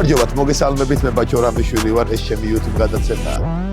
გამარჯობათ, მოგესალმებით, მე ბაჭო რამიშვილი ვარ, ეს ჩემი YouTube გადაცემაა.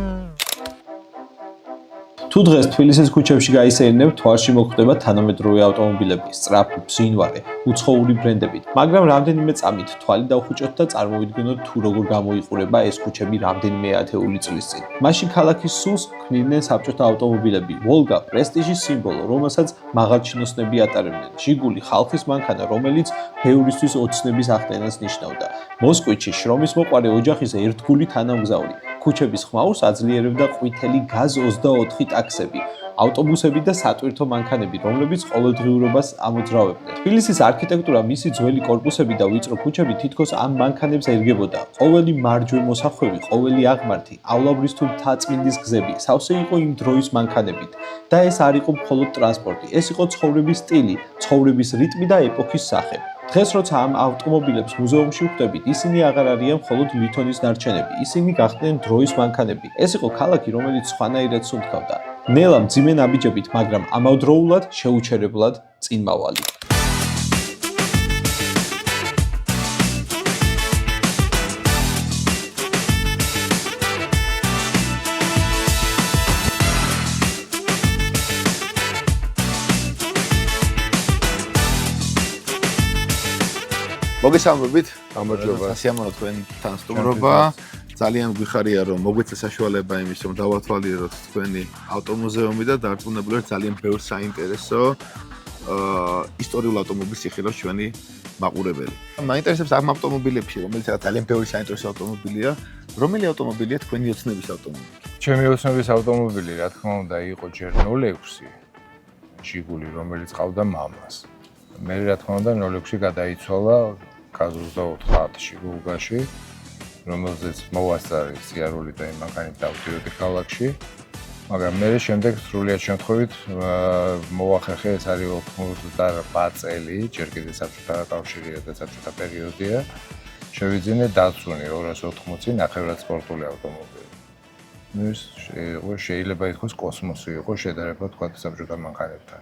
თუ დღეს თბილისის ქუჩებში გაისერინებ, თვალში მოხვდება თანამედროვე ავტომობილები, სწრაფი, ბზინვარე, უცხოური ბრენდებით. მაგრამ რამდენიმე წამით თვალი დავხუჭოთ და წარმოვიდგინოთ თუ როგორ გამოიყურება ეს ქუჩები რამდენიმე ათეული წლის წინ. მაშინ ქალაქის სულს ქმნიდნენ საბჭოთა ავტომობილები, ვოლგა, პრესტიჟის სიმბოლო, რომელსაც მაღალჩინოსნები ატარებდნენ, ჟიგული, ხალხის მანქანა, რომელიც ბევრისთვის ოცნების ახდენას ნიშნავდა. მოსკოვში შრომის მოყვარე ოჯახის ერთგული თანამგზავრი. ქუჩების ხმაურს აძლიერებდა ყვითელი გაზ 24 ტაქსები, ავტობუსები და სატვირთო მანქანები, რომლებიც ყოველდღიურობას ამოძრავებდნენ. თბილისის არქიტექტურა, მისი ძველი კორპუსები და ვიწრო ქუჩები თითქოს ამ მანქანებს ერგებოდა. ყოველი მარჯვე მოსახვევი, ყოველი აღმართი, ავლაბრის თუ მთაწმინდის გზები, სავსე იყო იმ დროის მანქანებით. და ეს არ იყო მხოლოდ ტრანსპორტი, ეს იყო ცხოვრების სტილი, ცხოვრების რიტმი და ეპოქის სახე. დღეს როცა ამ ავტომობილებს მუზეუმში ვხვდებით, ისინი აღარ არიან მხოლოდ ლითონის ნარჩენები, ისინი გახდნენ დროის მანქანები. ეს იყო ქალაქი, რომელიც სხვანაირად სუნთქავდა. ნელა მძიმე ნაბიჯებით, მაგრამ ამავდროულად შეუჩერებლად წინმავალი. მოგესალმებით, გამარჯობა. სასიამოვნო თქვენთან სტუმრობა. ძალიან გვიხარია, რომ მოგვეცეს საშუალება იმის, რომ დავათვალიეროთ თქვენი ავტომუზეუმი და დარწმუნებული ვარ, ძალიან ბევრ საინტერესო ისტორიულ ავტომობილს იხილავს ჩვენი მაყურებელი. მაინტერესებს ამ ავტომობილებში, რომელიც ძალიან ბევრი საინტერესო ავტომობილია, რომელი ავტომობილია თქვენი ოცნების ავტომობილი? ჩემი ოცნების ავტომობილი, რა თქმა უნდა, იყო ჯერ 06 ჟიგული, რომელიც ყავდა მამას. მე რა თქმა უნდა 06 გადაიცვალა KAZ-24-ში ვოლგაში, რომელზეც მოვასწარი სიარული და იმ მანქანით დავდიოდი ქალაქში. მაგრამ მე შემდეგ სრულიად შემთხვევით მოახერხე, ეს არის 98 წელი, ჯერ კიდევ საბჭოთა კავშირია და საბჭოთა პერიოდია. შევიძინე დაცუნი 280 ნახევრად სპორტული ავტომობილი. ეს შეიძლება ითქვას კოსმოსი იყო შედარება თქვა საბჭოთა მანქანებთან.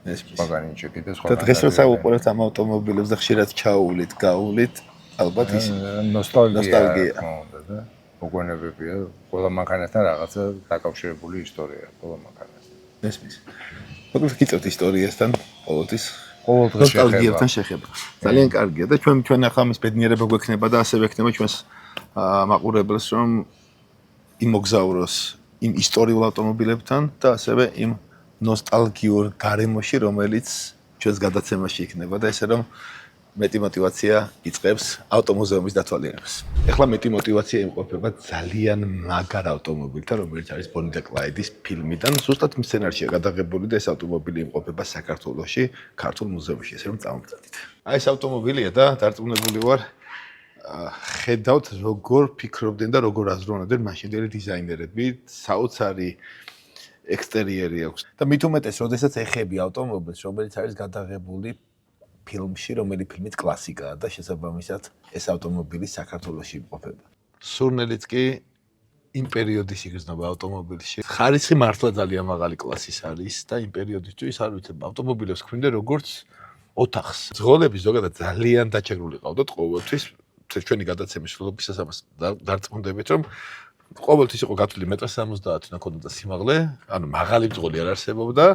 მაგანიჭე კიდე სხვა. და დღეს როცა უყურებთ ამ ავტომობილებს და ხშირად ჩაუვლით, გაუვლით, ალბათ ის ნოსტალგია. და მოგონებებია, ყველა მანქანასთან რაღაცა დაკავშირებული ისტორია, ყველა მანქანასთან. ესმის. მოკლედ გიწევთ ისტორიასთან ყოველთვის ნოსტალგიასთან შეხება. ძალიან კარგია და ჩვენ ახლა ამის ბედნიერება გვექნება და ასევე ექნება ჩვენს მაყურებელს, რომ იმოგზაუროს იმ ისტორიულ ავტომობილებთან და ასევე იმ ნოსტალგიურ გარემოში, რომელიც ჩვენს გადაცემაში იქნება და ესე რომ მეტი мотиваცია იწყებს ავტომუზეუმის დათვალიერებას. ეხლა მეტი мотиваცია იმყოფება ძალიან მაგარ ავტომობილთან, რომელიც არის ბონი და კლაიდის ფილმიდან. ზუსტად იმ სცენარშია გადაღებული და ეს ავტომობილი იმყოფება საქართველოში, ქართულ მუზეუმში, ესე რომ წამოვწადით. აი ეს ავტომობილია და დარწმუნებული ვარ, ხედავთ როგორ ფიქრობდნენ და როგორ აზროვნებდნენ მაშინდელი დიზაინერები, საოცარი ექსტერიერი აქვს. და მით უმეტეს, როდესაც ეხები ავტომობილს, რომელიც არის გადაღებული ფილმში, რომელიც ფილმით კლასიკაა და შესაბამისად ეს ავტომობილი საქართველოში იმყოფება. სურნელიც კი იმ პერიოდის იგრძნობა ავტომობილში. ხარისხი მართლა ძალიან მაღალი კლასის არის და იმ პერიოდისთვის არ ვიცი, ავტომობილებს ქმნიდნენ როგორც ოთახს. ძღოლები ზოგადად ძალიან დაჩაგრული ყავდათ ყოველთვის. ჩვენი გადაცემის სრულობისას ამას დარწმუნდებით, რომ ყოველთვის იყო გათვლილი 1.70 და ქონდა სიმაღლე, ანუ მაღალი ძღოლი არ არსებობდა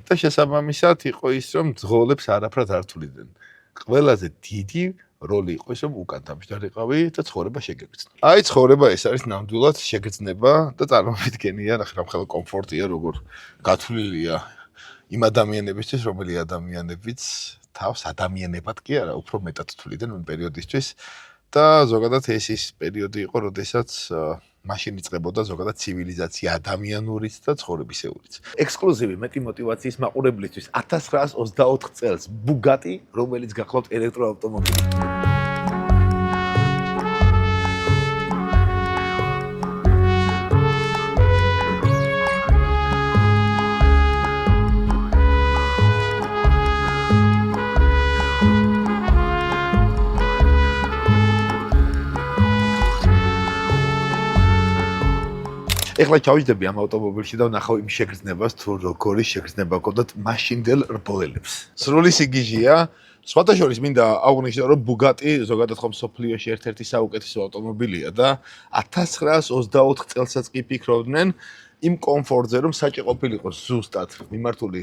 და შესაბამისად იყო ის, რომ ძღოლებს არაფრად არ თვლიდნენ. ყველაზე დიდი როლი იყო ის, რომ უკან დამჯდარიყავი და ცხოვრება შეგეგრძნა. აი ცხოვრება ეს არის ნამდვილად შეგრძნება და წარმოვიდგენია, რა ხალხო კომფორტია, როგორ გათვლილია იმ ადამიანებისთვის, რომელი ადამიანებიც თავს ადამიანებად კი არა, უფრო მეტად თვლიდნენ იმ პერიოდისთვის და ზოგადად ეს ის პერიოდი იყო, როდესაც მაშინ იწყებოდა ზოგადად ცივილიზაცია ადამიანურიც და ცხოვრებისეულიც. ექსკლუზივი მეტი мотиваციის მაყურებლისთვის 1924 წელს ბუგატი, რომელიც გახლავთ ელექტროავტომობილი. ეხლა ჩავიჯდები ამ ავტომობილში და ვნახავ იმ შეგრძნებას, თუ როგორი შეგრძნება გქონდათ მაშინდელ რბოლელებს. სრული სიგიჟეა. სხვათა შორის მინდა აღვნიშნო, რომ ბუგატი ზოგადად ხომ სოფლიოში ერთ-ერთი საუკეთესო ავტომობილია და 1924 წელსაც კი ფიქრობდნენ იმ კომფორტზე, რომ საჭი ყოფილიყო ზუსტად მიმართული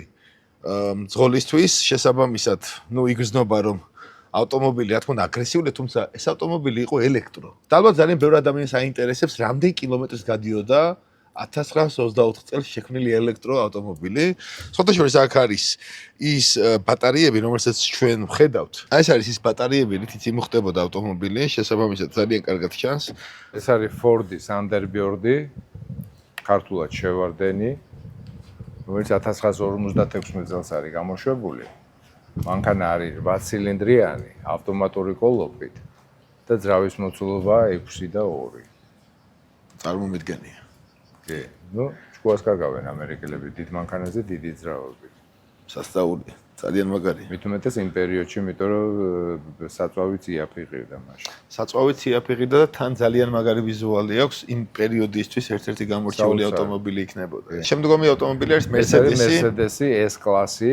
მძღოლისთვის, შესაბამისად, იგრძნობა რომ ავტომობილი რა თქმა უნდა აგრესიულია, თუმცა ეს ავტომობილი იყო ელექტრო. და ალბათ ძალიან ბევრი ადამიანს აინტერესებს, რამდენი კილომეტრს გადიოდა 1924 წელს შექმნილი ელექტრო ავტომობილი. სხვათა შორის აქ არის ის ბატარეები, რომელსაც ჩვენ ვხედავთ. ეს არის ის ბატარეები, რითიც იმუხტებოდა ავტომობილი, შესაბამისად ძალიან კარგად ჩანს. ეს არის Ford-ის Thunderbird-ი, ქართულად შევარდენი, რომელიც 1956 წელს არის გამოშვებული. მანქანა არის 8 ცილინდრიანი, ავტომატური კოლოფით და ძრავის მოცულობა 6 და 2. წარმომიდგენია. კი, შუას კარგავენ ამერიკელები დიდ მანქანაზე დიდი ძრავებით. სასწაულია, ძალიან მაგარია. მით უმეტეს იმ პერიოდში, იმიტომ რომ საწვავიც იაფიღირდა მაშინ. საწვავიც იაფიღირდა და თან ძალიან მაგარი ვიზუალი აქვს იმ პერიოდისთვის ერთ-ერთი გამორჩეული ავტომობილი იქნებოდა. შემდგომი ავტომობილი არის Mercedes-ი S-კლასი.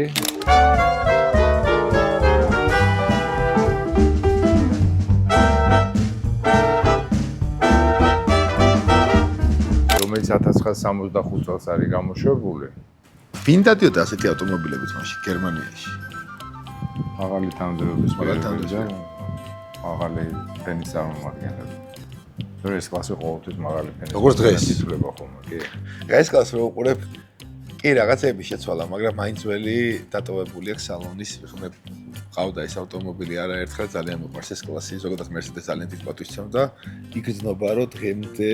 რომელიც 1965 წელს არის გამოშვებული. ვინ დადიოდა ასეთი ავტომობილებით მაშინ გერმანიაში? მაღალი თანამდებობის პირები და მაღალი ფენის წარმომადგენლები. ზოგადად ეს კლასი ყოველთვის მაღალი ფენის. როგორც დღეს ითვლება ხოლმე, კი. ეს კლასს რო უყურებ, კი რაღაცები შეცვალა, მაგრამ მაინც ველი დატოვებული აქვს სალონის, ხომ ყავდა ეს ავტომობილი არაერთხელ ძალიან მოყვარს ეს კლასი, ზოგადად Mercedes ძალიან დიდ პატივს ცემდა. იგრძნობა რომ დღემდე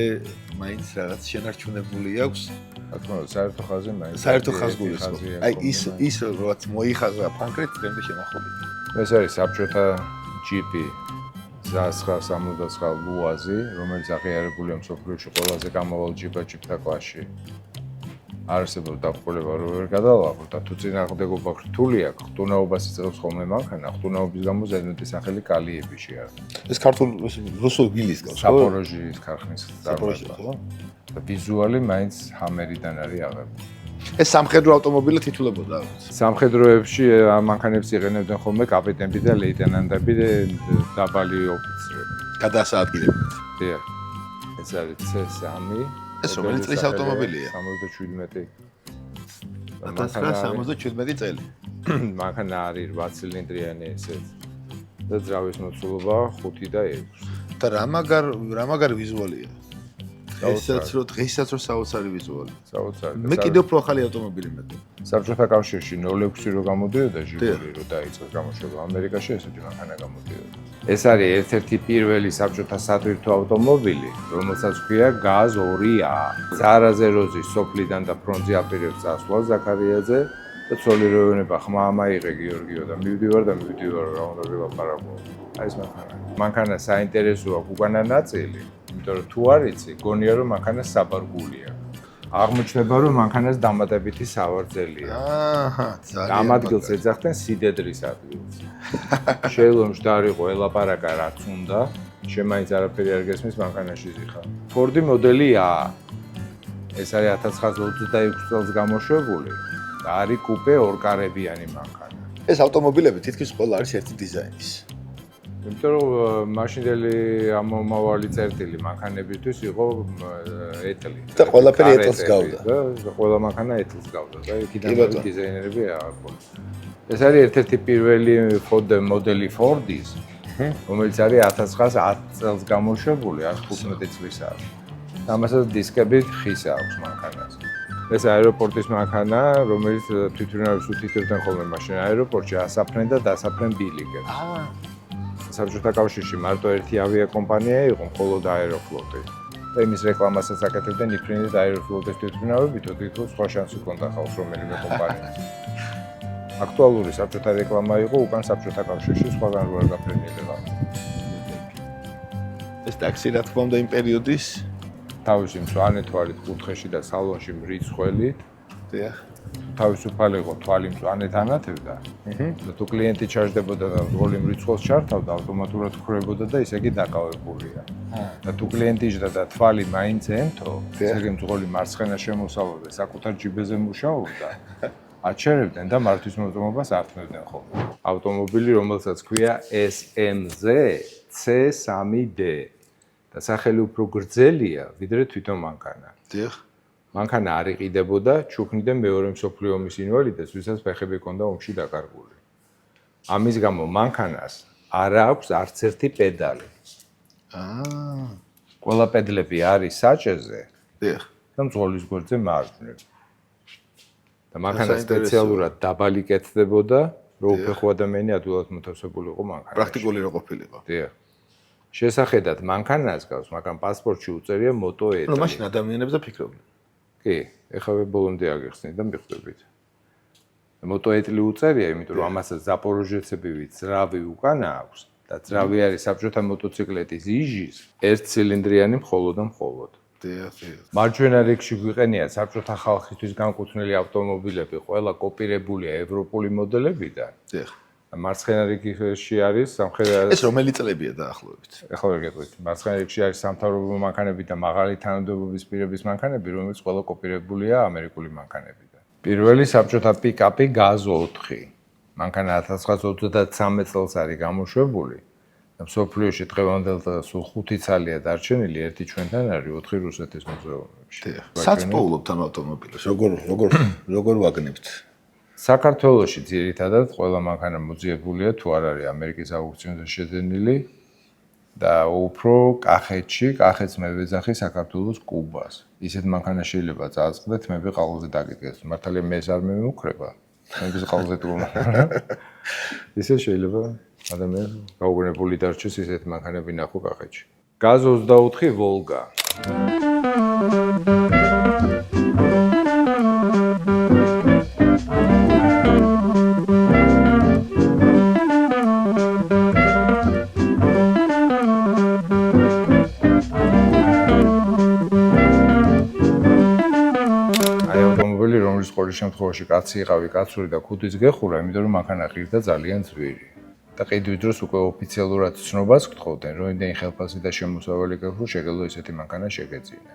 მაინც რაღაც შენარჩუნებული აქვს. რა თქმა უნდა, საერთო ხაზი მაინც. საერთო ხაზი გულისხმობს. აი ის რაც მოიხაზა პანკრეთ დღემდე შემახული. ეს არის საბჭოთა ჯიპი 969 ლუაზი, რომელიც აღიარებულია მსოფლიოში ყველაზე გამავალ ჯიპთა კლასში. არსებობს დაყოლება რომ ვერ გადალაყოთ და თუ წინააღმდეგობა რთული აქვს, ხტუნაობას იწევს ხოლმე მანქანა, ხტუნაობის გამო ზედმეტი სახელი კალიებიში არის. ეს ქართულ რუსულ გილის გავს, ხო? საპოროჟიის ქარხნის წარმოება. და ვიზუალი მაინც ჰამერიდან არის აღებული. ეს სამხედრო ავტომობილი თითულებოდა. სამხედროებში ამ მანქანებს იყენებდნენ ხოლმე კაპიტანები და ლეიტენანტები და დაბალი ოფიცრები. გადაასაადგილებდით. დიახ. ეს არის C3. ეს რომელი წლის ავტომობილია? 77. 1977 წელი. მანქანა არის 8 ცილინდრიანი ესეც. და ძრავის მოცულობა 5 და 6. და რა მაგარი ვიზუალია. დღესაც რო საოცარი ვიზუალი. საოცარი. მე კიდევ უფრო ახალი ავტომობილი მეყვა. საბჭოთა კავშირში 06 რო გამოდიოდა ჟიგული რო დაიწყო გამოშვება, ამერიკაში ესეთი მანქანა გამოდიოდა. ეს არის ერთ-ერთი პირველი საბჭოთა სატვირთო ავტომობილი, რომელსაც ჰქვია GAZ 2A. ზარაზე როზის სოფლიდან და ფრონტზე აპირებს წასვლას ზაქარიაძე და ცოლი რო ეუბნება ხმა ამაიღე გიორგიო და მივდივარ რა უნდა ვილაპარაკო. აი ეს მანქანა. მანქანა საინტერესოა უკანა ნაწილი. იმიტომ რომ თუ არ იცი, გონია რომ მანქანა საბარგულია. აღმოჩნდება რომ მანქანას დამატებითი სავარძელია. აჰა, ძალიან. ამ ადგილს ეძახდნენ სიდედრის ადგილს. შეიძლება მშდარიყო ელაპარაკა რაც უნდა, შემაინც არაფერი არ გესმის მანქანაში ზიხა. Ford მოდელი A. ეს არის 1926 წელს გამოშვებული და არის კუპე ორკარებიანი მანქანა. ეს ავტომობილები თითქმის ყველა არის ერთი დიზაინის. იმიტომ რომ მაშინდელი ამომავალი წერტილი მანქანებისთვის იყო ეტლი. და ყველაფერი ეტლს გავდა. და ყველა მანქანა ეტლს გავდა და იქიდან დიზაინერები აყოლეს. ეს არის ერთ-ერთი პირველი მოდელი Ford-ის, რომელიც არის 1910 წელს გამოშვებული, 15 წლის არის. ამასაც დისკები ხისა აქვს მანქანას. ეს აეროპორტის მანქანა, რომელიც თვითმფრინავებს უთითებდნენ ხოლმე მაშინ აეროპორტში, ასაფრენ და დასაფრენ ბილიკებს. საბჭოთა კავშირში მარტო ერთი ავიაკომპანია იყო, მხოლოდ აეროფლოტი. და იმის რეკლამასაც აკეთებდნენ იფრინეთ აეროფლოტის თვითმფრინავები, თვითონ სხვა შანსი ჰქონდა ხალხს რომელიმე კომპანიას. აქტუალური საბჭოთა რეკლამა იყო უკან საბჭოთა კავშირში სხვაგან როარ გაფრენილება. ეს ტაქსი რა თქმა უნდა იმ პერიოდის თავისი მწვანე თვალით კუთხეში და სალონში მრიცხველით. დიახ. თავისუფალი იყო თვალი მწვანეთ ანათებდა. და თუ კლიენტი ჩარჯდებოდა და როლი მრიცხველს ჩართავდა, ავტომატურად ხრებოდა და ისე კი დაკავებულია. და თუ კლიენტი იჯდა და თვალი მაინც ემთო, ესე იგი მძღოლი მარცხენა შემოსავლაზე საკუთარ ჯიბეზე მუშაობდა, აჩერებდნენ და მართვის მოწმობას ართმევდნენ ხოლმე. ავტომობილი, რომელსაც ქვია SMZ C3D და სახელი უფრო გრძელია, ვიდრე თვითონ მანქანა. დიახ. მანქანა არ იყიდებოდა, ჩუქნიდან მეორე მსოფლიო ომის ინვალიდებს, ვისაც ფეხები ჰქონდა ომში დაკარგული. ამის გამო მანქანას არ აქვს არც ერთი პედალი. ყველა პედლები არის საჭეზე დიახ. და მძღოლის გვერდზე მარჯვნივ. და მანქანა სპეციალურად დაბალი კეთდებოდა, რომ უფეხო ადამიანი ადვილად მოთავსებული იყო მანქანაში. პრაქტიკული რო ყოფილიყო. დიახ. შესახედად მანქანას გავს, მაგრამ პასპორტში უწერია Moto E. ნუ მაშინ ადამიანებზე ფიქრობდნენ. კი, ეხლა ბოლომდე აგიხსნით და მიხვდებით. Moto E უწერია, იმიტომ რომ ამასაც ზაპოროჟეცები ძრავი უკანა აქვს და ძრავი არის საბჭოთა მოტოციკლეტის იჟის ერთცილინდრიანი მხოლოდ და მხოლოდ. დიახ. მარჯვენა რიგში გვიყენია საბჭოთა ხალხისთვის განკუთვნილი ავტომობილები, ყველა კოპირებულია ევროპული მოდელებიდან. დიახ. მარცხენა რიგში არის სამხრეთ ეს რომელი წლებია დაახლოებით? ეხლა ვერ გეტყვით. მარცხენა რიგში არის სამთავრობო მანქანები და მაღალი თანამდებობის პირების მანქანები, რომელიც ყველა კოპირებულია ამერიკული მანქანებიდან. პირველი საბჭოთა პიკაპი GAZ 4. მანქანა 1933 წელს არის გამოშვებული და მსოფლიოში დღევანდელ დღეს სულ 5 ცალია დარჩენილი, ერთი ჩვენთან არის 4 რუსეთის მუზეუმებში. სად პოულობთ ამ ავტომობილებს? როგორ ვაგნებთ? საქართველოში ძირითადად ყველა მანქანა მოძიებულია, თუ არ არის ამერიკის აუქციონზე შეძენილი და უფრო კახეთს მევეძახი საქართველოს კუბას. ისეთ მანქანა შეიძლება წააწყდეთ, მე ყალზე დაგიდგეს. მართალია მე ეს არ მემუქრება. მე ყალზე თუ ისე შეიძლება ადამიანი გაუგნებული დარჩეს ისეთ მანქანები ნახო კახეთში. GAZ 24 Volga. შემთხვევაში კაცი იყავი კაცური და ქუდის გეხურა, იმიტომ რომ მანქანა ღირდა ძალიან ძვირი. და ყიდვის დროს უკვე ოფიციალურად ცნობას გთხოვდნენ, რომ იმდენი ხელფასი და შემოსავალი გაქვს, რომ შეგეძლო ესეთი მანქანა შეგეძინა.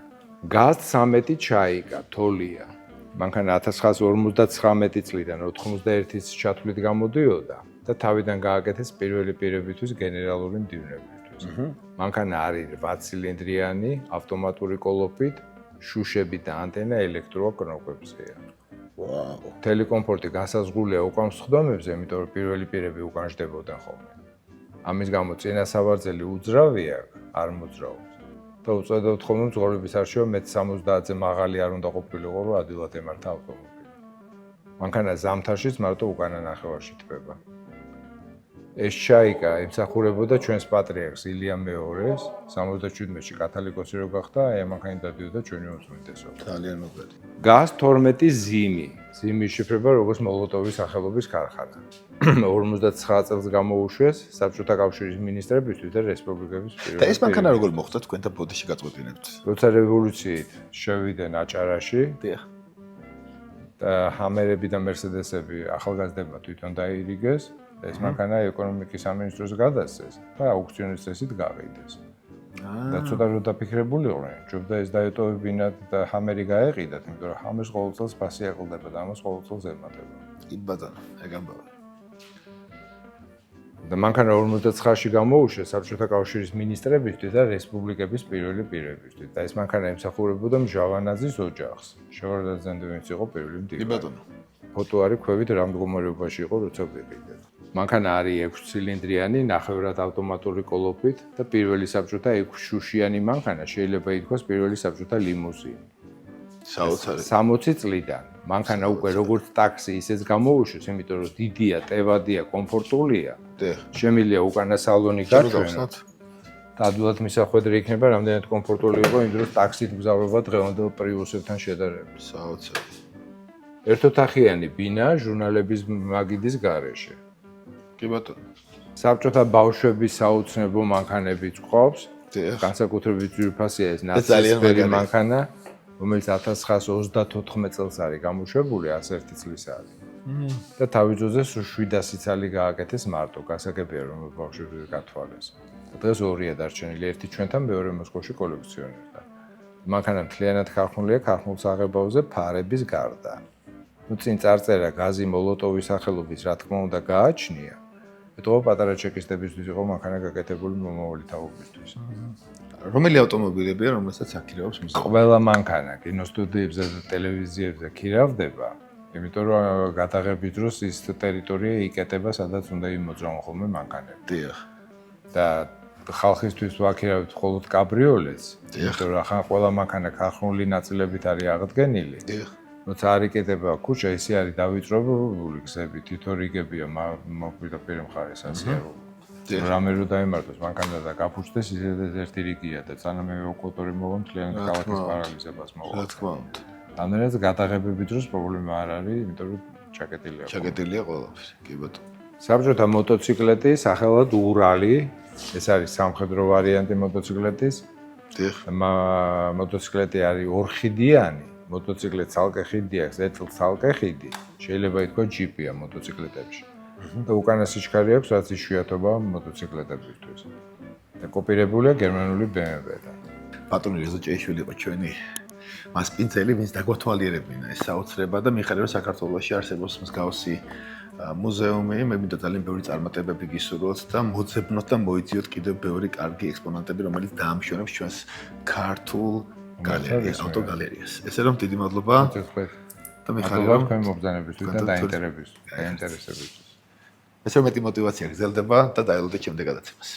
GAZ 13 ჩაიკა, თოლია. მანქანა 1959 წლიდან 91-ის ჩათვლით გამოდიოდა და თავიდან გააკეთეს პირველი პირებისთვის გენერალური მდივნებისთვის. მანქანა არის 8 ცილინდრიანი, ავტომატური კოლოფით, შუშები და ანტენა ელექტროკნოპებზეა. ვაუ. ტელეკომფორტი განსაზღვრულია უკან სხდომებზე, იმიტომ რომ პირველი პირები უკან ჯდებოდნენ ხოლმე. ამის გამო წინა სავარძელი უძრავია, არ მოძრაობს. და უწოდოთ ხოლმე მძღოლების არჩევა მეტ 70-ზე მაღალი არ უნდა ყოფილიყო, რომ ადვილად ემართა ავტომობილი. მანქანა ზამთარშიც მარტო უკანა ნახევარში თბება. ეს ჩაიკა ემსახურებოდა ჩვენს პატრიარქს ილია მეორეს, 77-ში კათოლიკოსი რო გახდა, აი ამანქანით დადიოდა ჩვენი უმცროსობა. ძალიან მოგწონთ. GAZ 12 ზიმი. ზიმი იშიფრება როგორც მოლოტოვის სახელობის ქარხანა. 59 წელს გამოუშვეს საბჭოთა კავშირის მინისტრებისთვის და რესპუბლიკების და ეს მანქანა როგორ მოხდა თქვენთან ბოდიში გაწყვეტინებთ? როცა რევოლუციით შევიდნენ აჭარაში, დიახ. და ჰამერები და მერსედესები ახალგაზრდებმა თვითონ დაირიგეს. ეს მანქანა ეკონომიკის სამინისტროს გადასცეს და აუქციონის წესით გაყიდეს. და ცოტა რომ დაფიქრებულიყვნენ, ჯობდა ეს დაეტოვებინათ და ჰამერი გაეყიდათ, იმიტომ რომ ჰამერს ყოველ წელს ფასი აკლდება და ამას ყოველ წელს ემატება. კი ბატონო, ეგ ამბავი. და მანქანა 59-ში გამოუშვეს საბჭოთა კავშირის მინისტრებისთვის და რესპუბლიკების პირველი პირებისთვის. და ეს მანქანა ემსახურებოდა მჟავანაძის ოჯახს. შევარდაძე ვინც იყო პირველი მდივანი. კი ბატონო. ფოტო არის ქვევით რა მდგომარეობაში იყო, როცა ვიყიდეთ. მანქანა არის 6 ცილინდრიანი, ნახევრად ავტომატური კოლოფით და პირველი საბჭოთა 6 შუშიანი მანქანა შეიძლება ითქვას პირველი საბჭოთა ლიმუზინი. საოცარი. 60 წლიდან მანქანა უკვე როგორც ტაქსი ისეც გამოუშვეს, იმიტომ რომ დიდია, ტევადია, კომფორტულია. დიახ. შემილია უკანა სალონი გაჩვენოთ. და ადვილად მისახვედრი იქნება, რამდენად კომფორტული იყო იმ დროს ტაქსით მგზავრობა დღევანდელ პრიუსებთან შედარებით. საოცარი. ერთოთახიანი ბინა ჟურნალების მაგიდის გარეშე. კი ბატონო. საბჭოთა ბავშვების საოცნებო მანქანებიც ყავს. დიახ. განსაკუთრებით ძვირფასია ეს ნაცისფერი მანქანა. რომელიც 1934 წელს არის გამოშვებული, 101 წლის არის. და თავიწოზე 700 ცალი გააკეთეს მარტო, გასაგებია რომ ბავშვებს გათვალეს. და დღეს ორია დარჩენილი, ერთი ჩვენთან, მეორე მოსკოვში კოლექციონერთან. მანქანა მთლიანად ხარხმულია ხარხმულ საღებავზე ფარების გარდა. ნუ წინ წარწერა გაზი მოლოტოვის სახელობის, რა თქმა უნდა, გააჩნია. ეთქო პატარა ჩეკისტებისთვის იყო მანქანა გაკეთებული მომავალი თაობისთვის. რომელი ავტომობილებია, რომელსაც აქირავებს მუზეუმი? ყველა მანქანა კინოსტუდიებზე და ტელევიზიებზე ქირავდება, იმიტომ რომ გადაღების დროს ის ტერიტორია იკეტება, სადაც უნდა იმოძრავონ ხოლმე მანქანები. დიახ. და ხალხისთვის ვაქირავებთ მხოლოდ კაბრიოლეტს, იმიტომ რომ ახლა ყველა მანქანა ხახუნული ნაწილებით არის აღდგენილი. დიახ. როცა არ იკეტება ქუჩა, ისე არის დავიწრობებული გზები, თითო რიგებია მოპირდაპირ მხარეს ასეულო. რამე რო დაემართოს მანქანა და გაფუჭდეს, ისედაც ერთი რიგია და სანამ ევაკუატორი მოვა მთლიანად ქალაქის პარალიზებას მოვა. რა თქმა უნდა. ამერაც გადაღებების დროს პრობლემა არ არის, იმიტომ რომ ჩაკეტილია. ჩაკეტილია ყველაფერი, კი ბატონო. საბჭოთა მოტოციკლეტი სახელად ურალი, ეს არის სამხედრო ვარიანტი მოტოციკლეტის. დიახ. მოტოციკლეტი არის ორხიდიანი, მოტოციკლეტი ცალკე ხიდი აქვს, ერთლ ცალკე ხიდი. შეიძლება ითქვას ჯიპია მოტოციკლეტებში. და უკანა სიჩქარე აქვს, რაც იშვიათობა მოტოციკლეტებისთვის. და კოპირებულია გერმანული BMW-დან. ბატონი რეზო ჭეიშვილი იყო ჩვენი მასპინძელი, ვინც დაგვათვალიერებინა ეს საოცრება და მიხარია რომ საქართველოში არსებობს მსგავსი მუზეუმი, მე მინდა ძალიან ბევრი წარმატებები გისურვოთ და მოძებნოთ და მოიძიოთ კიდევ ბევრი კარგი ექსპონატები, რომელიც დაამშვენებს ჩვენს ქართულ გალერეას, ავტოგალერეას. ესე რომ დიდი მადლობა და მიხარია რომ თქვენ მობრძანებისთვის და დაინტერესებისთვის. ესე მეტი мотиваცია გრძელდება და დაელოდეთ შემდეგ გადაცემას.